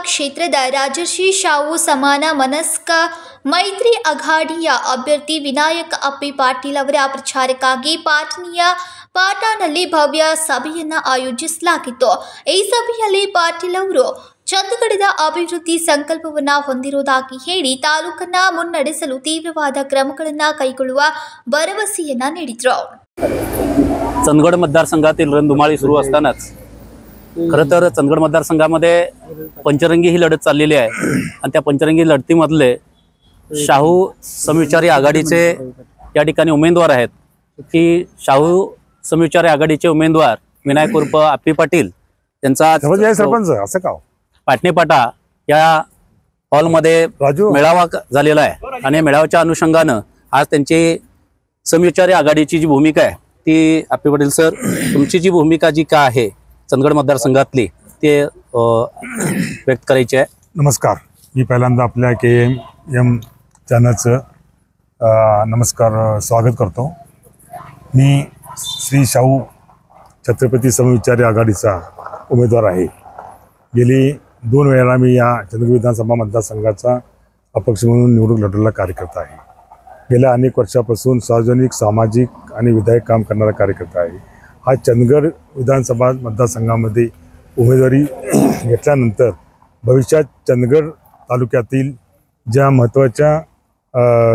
ಕ್ಷೇತ್ರದ ರಾಜರ್ಷಿ ಶಾವು ಸಮಾನ ಮನಸ್ಕ ಮೈತ್ರಿ ಅಘಾಡಿಯ ಅಭ್ಯರ್ಥಿ ವಿನಾಯಕ್ ಅಪ್ಪಿ ಪಾಟೀಲ್ ಅವರ ಪ್ರಚಾರಕ್ಕಾಗಿ ಪಾಟಣದಲ್ಲಿ ಭವ್ಯ ಸಭೆಯನ್ನು ಆಯೋಜಿಸಲಾಗಿತ್ತು। ಈ ಸಭೆಯಲ್ಲಿ ಪಾಟೀಲ್ ಅವರು ಚಂದಗಡದ ಅಭಿವೃದ್ಧಿ ಸಂಕಲ್ಪವನ್ನು ಹೊಂದಿರುವುದಾಗಿ ಹೇಳಿ ತಾಲೂಕನ್ನು ಮುನ್ನಡೆಸಲು ತೀವ್ರವಾದ ಕ್ರಮಗಳನ್ನು ಕೈಗೊಳ್ಳುವ ಭರವಸೆಯನ್ನ ನೀಡಿದರು। चंदगड मतदारसंघातील रणधुमाळी सुरू असतानाच खरं तर चंदगड मतदारसंघामध्ये पंचरंगी ही लढत चाललेली आहे आणि त्या पंचरंगी लढतीमधले शाहू समविचारी आघाडीचे या ठिकाणी उमेदवार आहेत की शाहू समविचारी आघाडीचे उमेदवार विनायक उर्फ अप्पी पाटील यांचा सरपंच असं का पाटणेपाटा या हॉलमध्ये मेळावा झालेला आहे आणि मेळाव्याच्या अनुषंगानं आज त्यांची समविचारी आघाडीची जी भूमिका आहे ती अप्पी पाटील सर तुमची जी भूमिका जी का आहे चंदगड मतदारसंघातली ते व्यक्त करायची आहे। नमस्कार, मी पहिल्यांदा आपल्या KM चॅनलचं नमस्कार स्वागत करतो। मी श्री शाहू छत्रपती समविचारी आघाडीचा उमेदवार आहे। गेली 2 वेळा मी या चंदगड विधानसभा मतदारसंघाचा अपक्ष म्हणून निवडणूक लढवलेला कार्यकर्ता आहे। गेल्या अनेक वर्षापासून सार्वजनिक सामाजिक आणि विधायक काम करणारा कार्यकर्ता आहे। हा चंदगड विधानसभा मतदारसंघामध्ये उमेदवारी घेतल्यानंतर भविष्यात चंदगड तालुक्यातील ज्या महत्त्वाच्या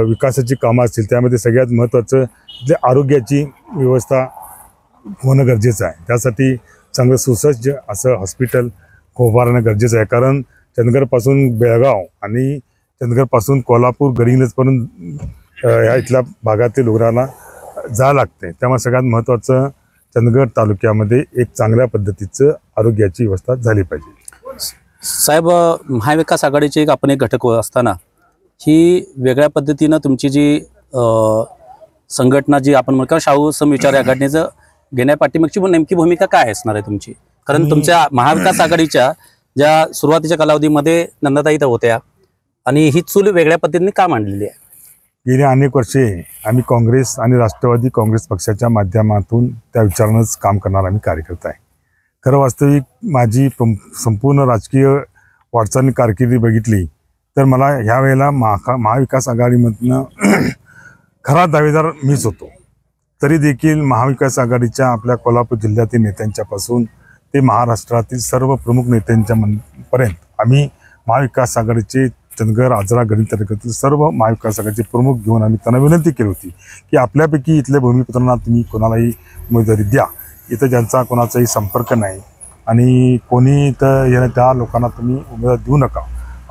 विकासाची कामं असतील त्यामध्ये सगळ्यात महत्त्वाचं जे आरोग्याची व्यवस्था होणं गरजेचं आहे। त्यासाठी चांगलं सुसज्ज असं हॉस्पिटल उभारणं गरजेचं आहे, कारण चंदगडपासून बेळगाव आणि चंदगडपासून कोल्हापूर गडिंग्लजपर्यंत या इथल्या भागातील रुग्णाला जावं लागते। त्यामुळे सगळ्यात महत्त्वाचं चंदगड तालुक्यामध्ये एक चांगल्या पद्धतीचं आरोग्याची व्यवस्था झाली पाहिजे। साहेब, महाविकास आघाडीचे आपण एक घटक असताना ही वेगळ्या पद्धतीनं तुमची जी संघटना जी आपण म्हणतो शाहू समविचारी आघाडीचं घेण्यापाठीमागची नेमकी भूमिका काय असणार आहे तुमची? कारण तुमच्या महाविकास आघाडीच्या ज्या सुरुवातीच्या कालावधीमध्ये नंदाताई होत्या आणि ही चूल वेगळ्या पद्धतीने का मांडलेली आहे? गेल्या अनेक वर्षे आम्ही काँग्रेस आणि राष्ट्रवादी काँग्रेस पक्षाच्या माध्यमातून त्या विचारानंच काम करणारा आम्ही कार्यकर्ता आहे। खरं वास्तविक माझी संपूर्ण राजकीय वाटचाल कारकिर्दी बघितली तर मला ह्या वेळेला महाविकास आघाडीमधनं खरा दावेदार मीच होतो। तरी देखील महाविकास आघाडीच्या आपल्या कोल्हापूर जिल्ह्यातील नेत्यांच्यापासून ते महाराष्ट्रातील सर्व प्रमुख नेत्यांच्या पर्यंत आम्ही महाविकास आघाडीचे चंदगड आजरा गडी तालुक्यातील सर्व महाविकास आघाडीचे प्रमुख घेऊन आम्ही त्यांना विनंती केली होती की आपल्यापैकी इथल्या भूमिपुत्रांना तुम्ही कोणालाही उमेदवारी द्या, इथं ज्यांचा कोणाचाही संपर्क नाही आणि कोणी इथं त्या लोकांना तुम्ही उमेदवार देऊ नका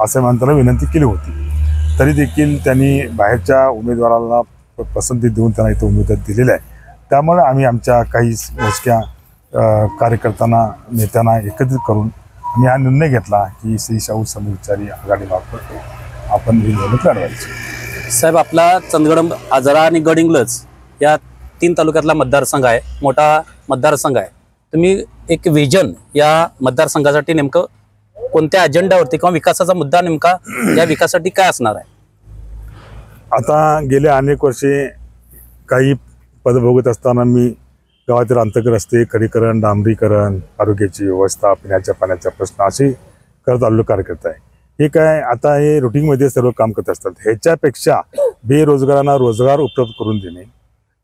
असं म्हणून त्यांना विनंती केली होती। तरी देखील त्यांनी बाहेरच्या उमेदवाराला पसंती देऊन त्यांना इथं उमेदवार दिलेला आहे। त्यामुळे आम्ही आमच्या काही मोजक्या कार्यकर्त्यांना नेत्यांना एकत्रित करून आम्ही हा निर्णय घेतला की श्री शाहू समविचारी आघाडीमार्फत आपण ही निवडणूक लढवायची। साहेब, आपला चंदगड आजरा आणि गडिंग्लज या 3 तालुक्यातला मतदारसंघ आहे, मोठा मतदारसंघ आहे। तुम्ही एक विजन या मतदारसंघासाठी नेमकं कोणत्या अजेंडावरती किंवा विकासाचा मुद्दा नेमका या विकासासाठी काय असणार आहे? आता गेल्या अनेक वर्षे काही पद भोगत असताना मी गावातील अंतर्गत रस्ते खडीकरण, डांबरीकरण, आरोग्याची व्यवस्था, पिण्याच्या पाण्याचा प्रश्न असे करत आलेलो कार्यकर्ता आहे। हे काय आता हे रुटीनमध्ये सर्व काम करत असतात। ह्याच्यापेक्षा बेरोजगारांना रोजगार उपलब्ध करून देणे,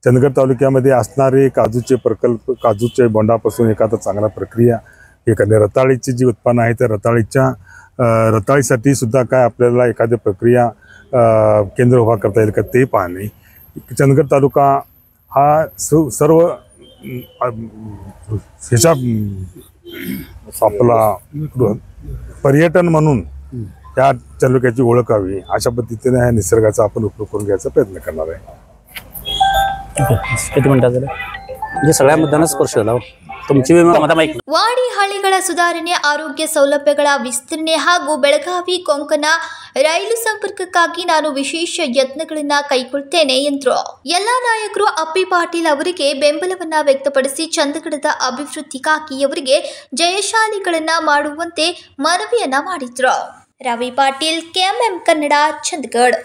चंदगड तालुक्यामध्ये असणारे काजूचे प्रकल्प, काजूच्या बोंडापासून एखादा चांगला प्रक्रिया एखाद्या रताळीची जी उत्पन्न आहे त्या रताळीसाठी सुद्धा काय आपल्याला एखादी प्रक्रिया केंद्र उभा करता येईल का ते पाहणे। चंदगड तालुका हा सर्व ह्याच्या आपला पर्यटन म्हणून त्या तालुक्याची ओळख व्हावी अशा पद्धतीने ह्या निसर्गाचा आपण उपयोग करून घ्यायचा प्रयत्न करणार आहे। किती मिनिटात झालं म्हणजे सगळ्या मुद्द्यांना स्पर्श झाला तुमची ವಾಡಿ ಹಳ್ಳಿಗಳ ಸುಧಾರಣೆ, ಆರೋಗ್ಯ ಸೌಲಭ್ಯಗಳ ವಿಸ್ತರಣೆ ಹಾಗೂ ಬೆಳಗಾವಿ ಕೊಂಕಣ ರೈಲು ಸಂಪರ್ಕಕ್ಕಾಗಿ ನಾನು ವಿಶೇಷ ಯತ್ನಗಳನ್ನು ಕೈಗೊಳ್ಳುತ್ತೇನೆ ಎಂದರು। ಎಲ್ಲ ನಾಯಕರು ಅಪ್ಪಿ ಪಾಟೀಲ್ ಅವರಿಗೆ ಬೆಂಬಲವನ್ನ ವ್ಯಕ್ತಪಡಿಸಿ ಚಂದಗಡದ ಅಭಿವೃದ್ಧಿಗಾಗಿ ಅವರಿಗೆ ಜಯಶಾಲಿಗಳನ್ನ ಮಾಡುವಂತೆ ಮನವಿಯನ್ನ ಮಾಡಿದ್ರು। ರವಿ ಪಾಟೀಲ್, KMM ಕನ್ನಡ, ಚಂದಗಡ್।